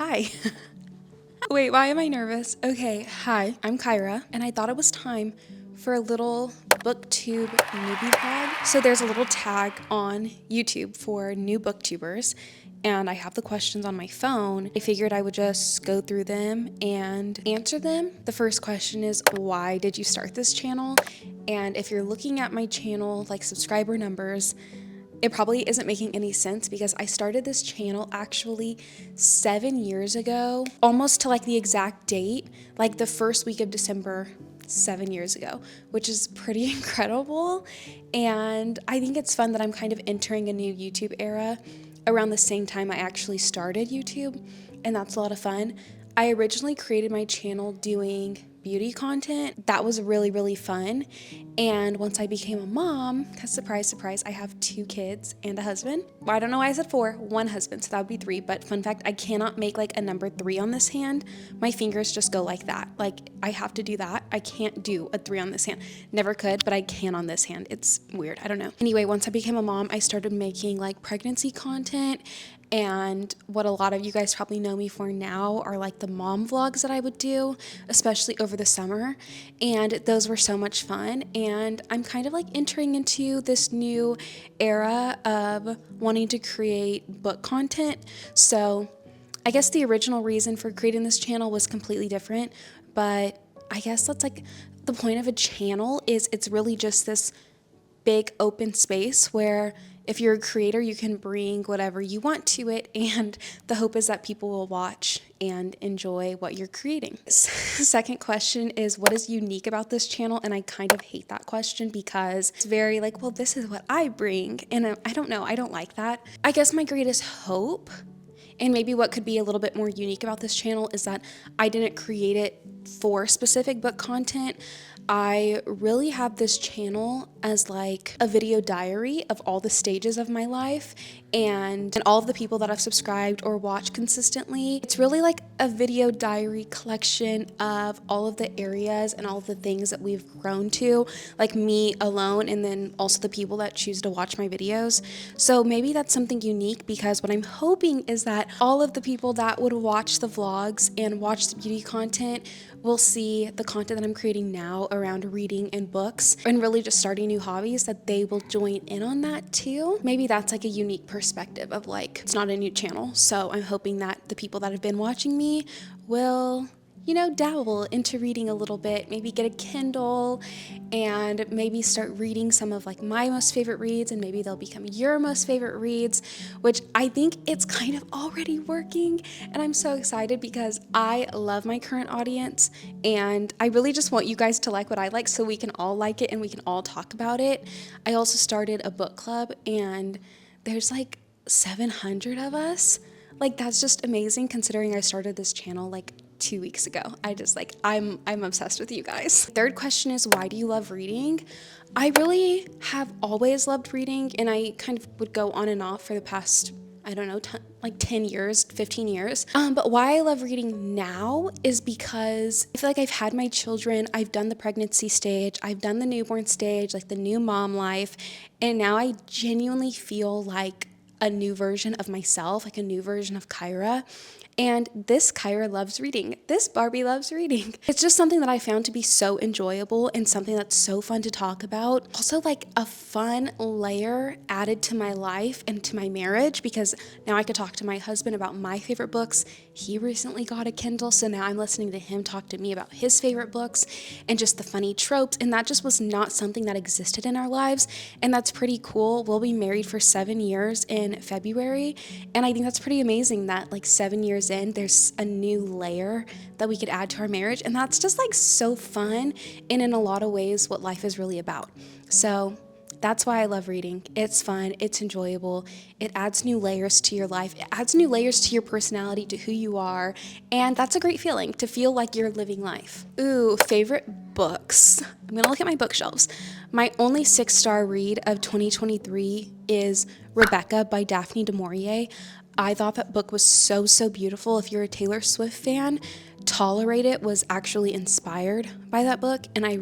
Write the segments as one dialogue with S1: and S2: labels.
S1: Hi. Wait, why am I nervous? Okay, hi, I'm Kyra, and I thought it was time for a little Booktube newbie vlog. So there's a little tag on YouTube for new booktubers, and I have the questions on my phone. I figured I would just go through them and answer them. The first question is, why did you start this channel? And if you're looking at my channel, like subscriber numbers, it probably isn't making any sense because I started this channel actually 7 years ago, almost to like the exact date, like the first week of December 7 years ago, which is pretty incredible. And I think it's fun that I'm kind of entering a new YouTube era around the same time I actually started YouTube, and that's a lot of fun. I originally created my channel doing beauty content. That was really fun. And once I became a mom, because surprise, surprise, I have 2 kids and a husband. Well, I don't know why I said 4, 1 husband, so that would be 3. But fun fact, I cannot make like a number 3 on this hand. My fingers just go like that. Like I have to do that. I can't do a 3 on this hand. Never could, but I can on this hand. It's weird. I don't know. Anyway, once I became a mom, I started making like pregnancy content. And what a lot of you guys probably know me for now are like the mom vlogs that I would do, especially over the summer. And those were so much fun. And I'm kind of like entering into this new era of wanting to create book content. So I guess the original reason for creating this channel was completely different. But I guess that's like the point of a channel is it's really just this big open space where if you're a creator, you can bring whatever you want to it, and the hope is that people will watch and enjoy what you're creating. Second question is, what is unique about this channel? And I kind of hate that question because it's very like, well, this is what I bring, and I don't know, I don't like that. I guess my greatest hope, and maybe what could be a little bit more unique about this channel, is that I didn't create it for specific book content. I really have this channel as like a video diary of all the stages of my life and all of the people that I've subscribed or watched consistently. It's really like a video diary collection of all of the areas and all of the things that we've grown to, like me alone, and then also the people that choose to watch my videos. So maybe that's something unique, because what I'm hoping is that all of the people that would watch the vlogs and watch the beauty content will see the content that I'm creating now around reading and books and really just starting new hobbies, that they will join in on that too. Maybe that's like a unique perspective of like, it's not a new channel. So I'm hoping that the people that have been watching me will, you know, dabble into reading a little bit, maybe get a Kindle and maybe start reading some of like my most favorite reads, and maybe they'll become your most favorite reads, which I think it's kind of already working. And I'm so excited because I love my current audience, and I really just want you guys to like what I like so we can all like it and we can all talk about it. I also started a book club, and there's like 700 of us. Like that's just amazing considering I started this channel like 2 weeks ago. I'm obsessed with you guys. Third question is, why do you love reading? I really have always loved reading, and I kind of would go on and off for the past, I don't know, like 10 years, 15 years. But why I love reading now is because I feel like I've had my children, I've done the pregnancy stage, I've done the newborn stage, like the new mom life, and now I genuinely feel like a new version of myself, like a new version of Kyra. And this Kyra loves reading. This Barbie loves reading. It's just something that I found to be so enjoyable and something that's so fun to talk about. Also like a fun layer added to my life and to my marriage, because now I could talk to my husband about my favorite books. He recently got a Kindle, so now I'm listening to him talk to me about his favorite books and just the funny tropes. And that just was not something that existed in our lives. And that's pretty cool. We'll be married for 7 years in February. And I think that's pretty amazing that like 7 years in, there's a new layer that we could add to our marriage. And that's just like so fun, and in a lot of ways what life is really about. So that's why I love reading. It's fun, it's enjoyable, it adds new layers to your life, it adds new layers to your personality, to who you are, and that's a great feeling, to feel like you're living life. Ooh, favorite books. I'm gonna look at my bookshelves. My only 6-star read of 2023 is Rebecca by Daphne du Maurier. I thought that book was so beautiful. If you're a Taylor Swift fan, Tolerate It was actually inspired by that book, and I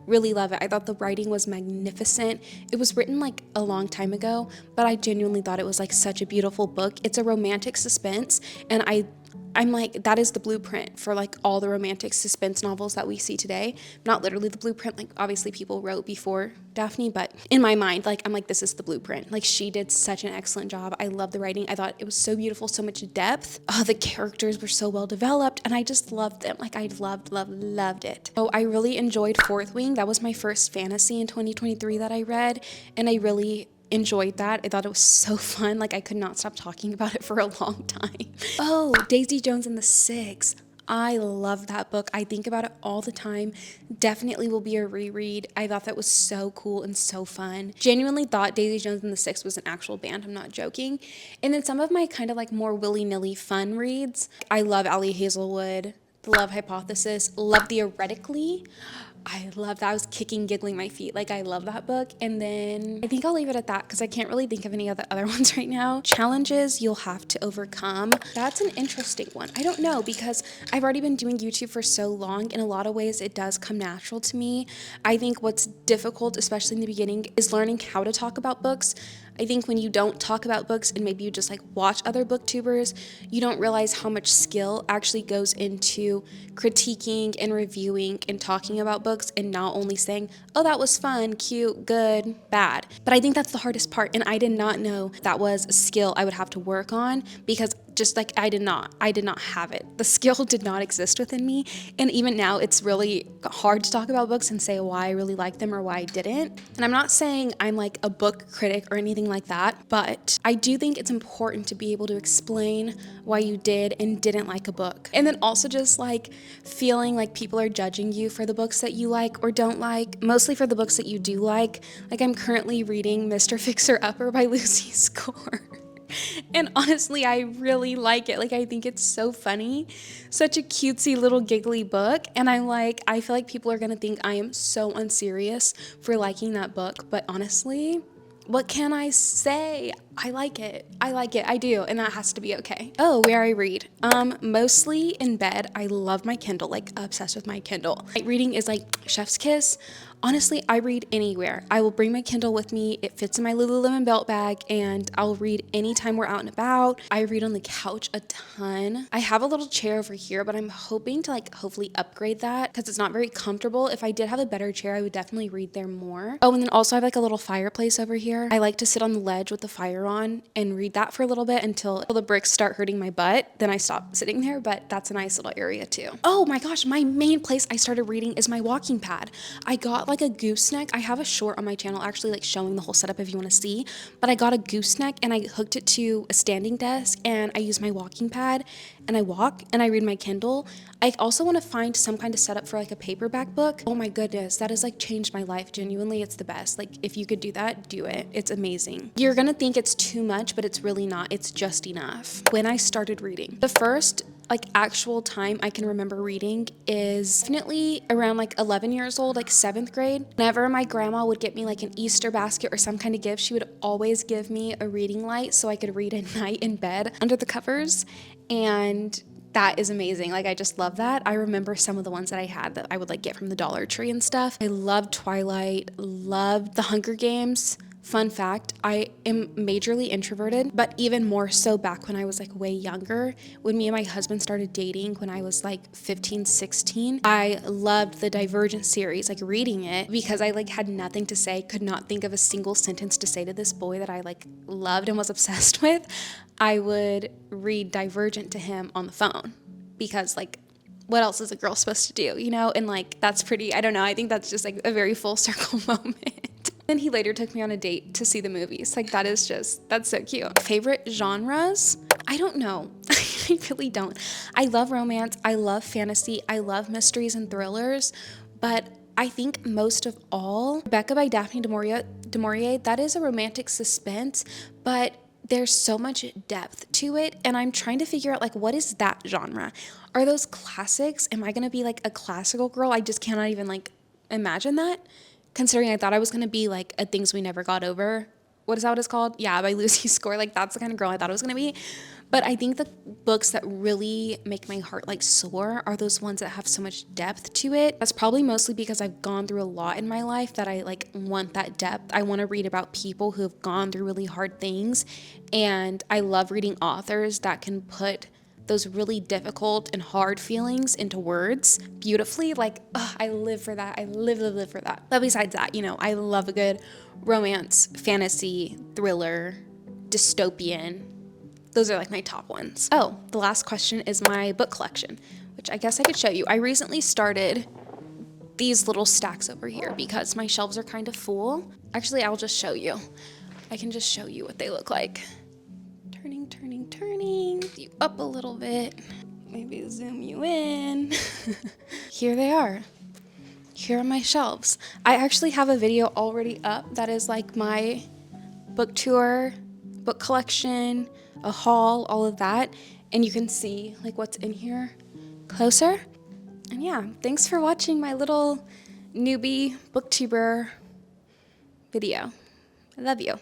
S1: really love it. I thought the writing was magnificent. It was written like a long time ago, but I genuinely thought it was like such a beautiful book. It's a romantic suspense, and I I'm like, that is the blueprint for like all the romantic suspense novels that we see today. Not literally the blueprint, like obviously people wrote before Daphne, but in my mind, like I'm like, this is the blueprint. Like she did such an excellent job. I love the writing. I thought it was so beautiful, so much depth. Oh, the characters were so well developed and I just loved them. Like I loved it. Oh, I really enjoyed Fourth Wing. That was my first fantasy in 2023 that I read, and I really enjoyed that. I thought it was so fun. Like I could not stop talking about it for a long time. Oh, Daisy Jones and the Six. I love that book. I think about it all the time. Definitely will be a reread. I thought that was so cool and so fun. Genuinely thought Daisy Jones and the Six was an actual band. I'm not joking. And then some of my kind of like more willy-nilly fun reads. I love Allie Hazelwood, The Love Hypothesis, love Theoretically. I love that. I was kicking, giggling my feet. Like, I love that book. And then I think I'll leave it at that because I can't really think of any of the other ones right now. Challenges You'll Have to Overcome. That's an interesting one. I don't know because I've already been doing YouTube for so long. In a lot of ways, it does come natural to me. I think what's difficult, especially in the beginning, is learning how to talk about books. I think when you don't talk about books and maybe you just like watch other booktubers, you don't realize how much skill actually goes into critiquing and reviewing and talking about books and not only saying, oh, that was fun, cute, good, bad. But I think that's the hardest part. And I did not know that was a skill I would have to work on because just like I did not have it. The skill did not exist within me. And even now it's really hard to talk about books and say why I really liked them or why I didn't. And I'm not saying I'm like a book critic or anything like that, but I do think it's important to be able to explain why you did and didn't like a book. And then also just like feeling like people are judging you for the books that you like or don't like, mostly for the books that you do like. Like I'm currently reading Mr. Fixer-Upper by Lucy Score. And honestly, I really like it. Like, I think it's so funny. Such a cutesy little giggly book. And I'm like, I feel like people are going to think I am so unserious for liking that book. But honestly, what can I say? I like it. I do. And that has to be okay. Oh, where I read. Mostly in bed. I love my Kindle, like obsessed with my Kindle. Night reading is like chef's kiss. Honestly, I read anywhere. I will bring my Kindle with me. It fits in my Lululemon belt bag and I'll read anytime we're out and about. I read on the couch a ton. I have a little chair over here, but I'm hoping to like hopefully upgrade that because it's not very comfortable. If I did have a better chair, I would definitely read there more. Oh, and then also I have like a little fireplace over here. I like to sit on the ledge with the fire on and read that for a little bit until the bricks start hurting my butt. Then I stop sitting there, but that's a nice little area too. Oh my gosh, my main place I started reading is my walking pad. I got like a gooseneck. I have a short on my channel actually like showing the whole setup if you want to see, but I got a gooseneck and I hooked it to a standing desk and I use my walking pad and I walk and I read my Kindle. I also want to find some kind of setup for like a paperback book. Oh my goodness, that has like changed my life. Genuinely, it's the best. Like if you could do that, do it. It's amazing. You're gonna think it's too much, but it's really not. It's just enough. When I started reading, the first like actual time I can remember reading is definitely around like 11 years old, like 7th grade. Whenever my grandma would get me like an Easter basket or some kind of gift, she would always give me a reading light so I could read at night in bed under the covers. And that is amazing. Like I just love that. I remember some of the ones that I had that I would like get from the Dollar Tree and stuff. I loved Twilight, loved The Hunger Games. Fun fact, I am majorly introverted, but even more so back when I was like way younger, when me and my husband started dating when I was like 15, 16, I loved the Divergent series, like reading it because I like had nothing to say, could not think of a single sentence to say to this boy that I like loved and was obsessed with. I would read Divergent to him on the phone because like what else is a girl supposed to do, you know? And like that's pretty, I don't know, I think that's just like a very full circle moment. Then he later took me on a date to see the movies. Like that is just, that's so cute. Favorite genres? I don't know. I really don't. I love romance. I love fantasy. I love mysteries and thrillers. But I think most of all, Rebecca by Daphne du Maurier, that is a romantic suspense, but there's so much depth to it. And I'm trying to figure out like, what is that genre? Are those classics? Am I going to be like a classical girl? I just cannot even like imagine that. Considering I thought I was going to be like a Things We Never Got Over. What is that what it's called? Yeah, by Lucy Score. Like that's the kind of girl I thought I was going to be. But I think the books that really make my heart like soar are those ones that have so much depth to it. That's probably mostly because I've gone through a lot in my life that I like want that depth. I want to read about people who have gone through really hard things. And I love reading authors that can put those really difficult and hard feelings into words beautifully. Like, I live for that. I live for that. But besides that, you know, I love a good romance, fantasy, thriller, dystopian. Those are like my top ones. Oh, the last question is my book collection, which I guess I could show you. I recently started these little stacks over here because my shelves are kind of full. Actually, I'll just show you. I can just show you what they look like. Turning you up a little bit, maybe zoom you in. Here they are. Here are my shelves. I actually have a video already up that is like my book tour, book collection, a haul, all of that, and you can see like what's in here closer. And yeah, thanks for watching my little newbie booktuber video. I love you.